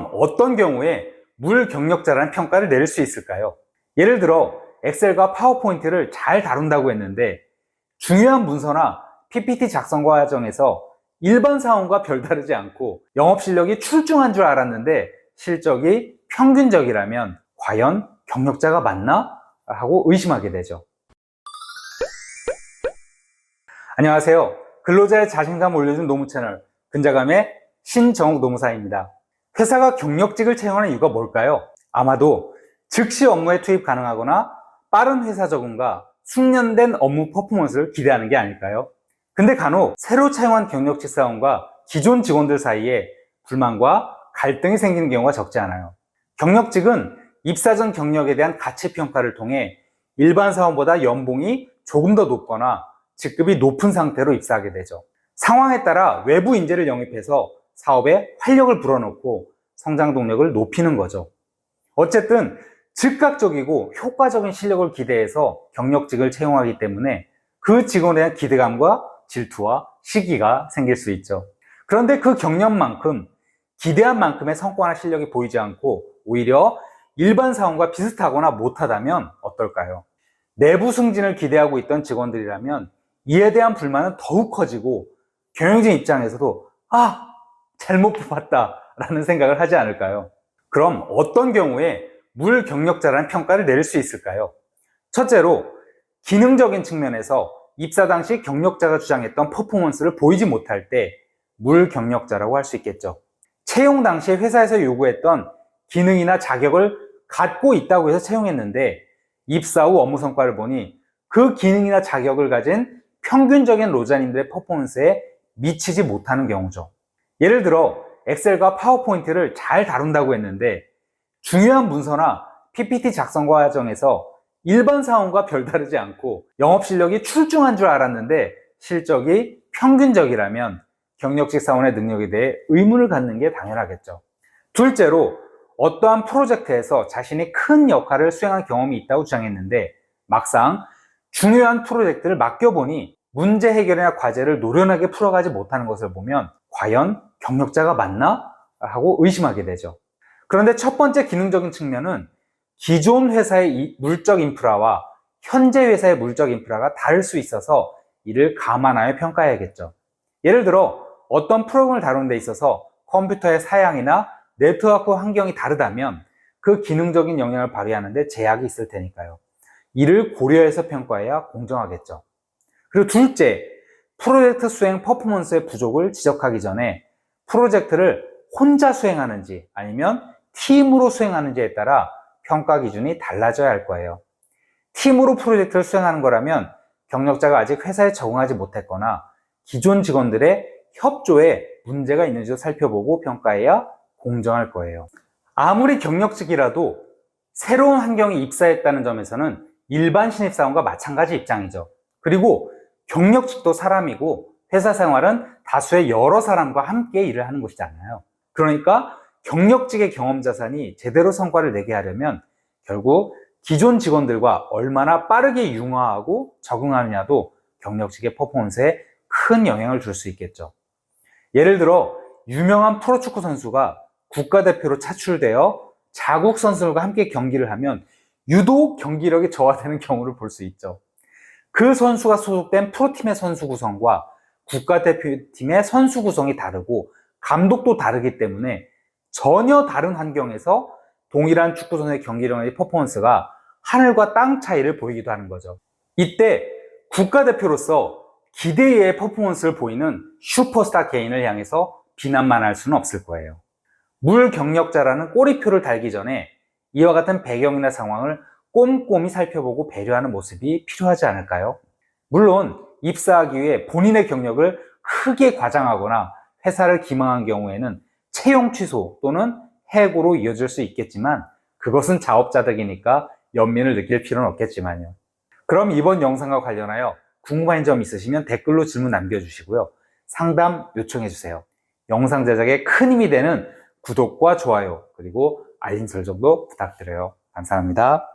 어떤 경우에 물 경력자라는 평가를 내릴 수 있을까요? 예를 들어 엑셀과 파워포인트를 잘 다룬다고 했는데 중요한 문서나 PPT 작성 과정에서 일반 사원과 별다르지 않고 영업 실력이 출중한 줄 알았는데 실적이 평균적이라면 과연 경력자가 맞나? 하고 의심하게 되죠. 안녕하세요. 근로자의 자신감 올려준 노무 채널 근자감의 신정욱 노무사입니다. 회사가 경력직을 채용하는 이유가 뭘까요? 아마도 즉시 업무에 투입 가능하거나 빠른 회사 적응과 숙련된 업무 퍼포먼스를 기대하는 게 아닐까요? 근데 간혹 새로 채용한 경력직 사원과 기존 직원들 사이에 불만과 갈등이 생기는 경우가 적지 않아요. 경력직은 입사 전 경력에 대한 가치 평가를 통해 일반 사원보다 연봉이 조금 더 높거나 직급이 높은 상태로 입사하게 되죠. 상황에 따라 외부 인재를 영입해서 사업에 활력을 불어넣고 성장 동력을 높이는 거죠. 어쨌든 즉각적이고 효과적인 실력을 기대해서 경력직을 채용하기 때문에 그 직원에 대한 기대감과 질투와 시기가 생길 수 있죠. 그런데 그 경력만큼 기대한 만큼의 성과나 실력이 보이지 않고 오히려 일반 사원과 비슷하거나 못하다면 어떨까요? 내부 승진을 기대하고 있던 직원들이라면 이에 대한 불만은 더욱 커지고 경영진 입장에서도 잘못 뽑았다 라는 생각을 하지 않을까요? 그럼 어떤 경우에 물 경력자라는 평가를 내릴 수 있을까요? 첫째로 기능적인 측면에서 입사 당시 경력자가 주장했던 퍼포먼스를 보이지 못할 때 물 경력자라고 할 수 있겠죠. 채용 당시에 회사에서 요구했던 기능이나 자격을 갖고 있다고 해서 채용했는데 입사 후 업무 성과를 보니 그 기능이나 자격을 가진 평균적인 로자님들의 퍼포먼스에 미치지 못하는 경우죠. 예를 들어 엑셀과 파워포인트를 잘 다룬다고 했는데 중요한 문서나 PPT 작성 과정에서 일반 사원과 별다르지 않고 영업 실력이 출중한 줄 알았는데 실적이 평균적이라면 경력직 사원의 능력에 대해 의문을 갖는 게 당연하겠죠. 둘째로 어떠한 프로젝트에서 자신이 큰 역할을 수행한 경험이 있다고 주장했는데 막상 중요한 프로젝트를 맡겨보니 문제 해결이나 과제를 노련하게 풀어가지 못하는 것을 보면 과연 경력자가 맞나? 하고 의심하게 되죠. 그런데 첫 번째 기능적인 측면은 기존 회사의 물적 인프라와 현재 회사의 물적 인프라가 다를 수 있어서 이를 감안하여 평가해야겠죠. 예를 들어 어떤 프로그램을 다루는 데 있어서 컴퓨터의 사양이나 네트워크 환경이 다르다면 그 기능적인 영향을 발휘하는 데 제약이 있을 테니까요. 이를 고려해서 평가해야 공정하겠죠. 그리고 둘째, 프로젝트 수행 퍼포먼스의 부족을 지적하기 전에 프로젝트를 혼자 수행하는지 아니면 팀으로 수행하는지에 따라 평가 기준이 달라져야 할 거예요. 팀으로 프로젝트를 수행하는 거라면 경력자가 아직 회사에 적응하지 못했거나 기존 직원들의 협조에 문제가 있는지도 살펴보고 평가해야 공정할 거예요. 아무리 경력직이라도 새로운 환경에 입사했다는 점에서는 일반 신입사원과 마찬가지 입장이죠. 그리고 경력직도 사람이고 회사 생활은 다수의 여러 사람과 함께 일을 하는 곳이잖아요. 그러니까 경력직의 경험 자산이 제대로 성과를 내게 하려면 결국 기존 직원들과 얼마나 빠르게 융화하고 적응하느냐도 경력직의 퍼포먼스에 큰 영향을 줄 수 있겠죠. 예를 들어 유명한 프로축구 선수가 국가대표로 차출되어 자국 선수들과 함께 경기를 하면 유독 경기력이 저하되는 경우를 볼 수 있죠. 그 선수가 소속된 프로팀의 선수 구성과 국가대표팀의 선수 구성이 다르고 감독도 다르기 때문에 전혀 다른 환경에서 동일한 축구선수의 경기력의 퍼포먼스가 하늘과 땅 차이를 보이기도 하는 거죠. 이때 국가대표로서 기대 이하의 퍼포먼스를 보이는 슈퍼스타 개인을 향해서 비난만 할 수는 없을 거예요. 물 경력자라는 꼬리표를 달기 전에 이와 같은 배경이나 상황을 꼼꼼히 살펴보고 배려하는 모습이 필요하지 않을까요? 물론 입사하기 위해 본인의 경력을 크게 과장하거나 회사를 기망한 경우에는 채용 취소 또는 해고로 이어질 수 있겠지만 그것은 자업자득이니까 연민을 느낄 필요는 없겠지만요. 그럼 이번 영상과 관련하여 궁금한 점 있으시면 댓글로 질문 남겨주시고요. 상담 요청해주세요. 영상 제작에 큰 힘이 되는 구독과 좋아요 그리고 알림 설정도 부탁드려요. 감사합니다.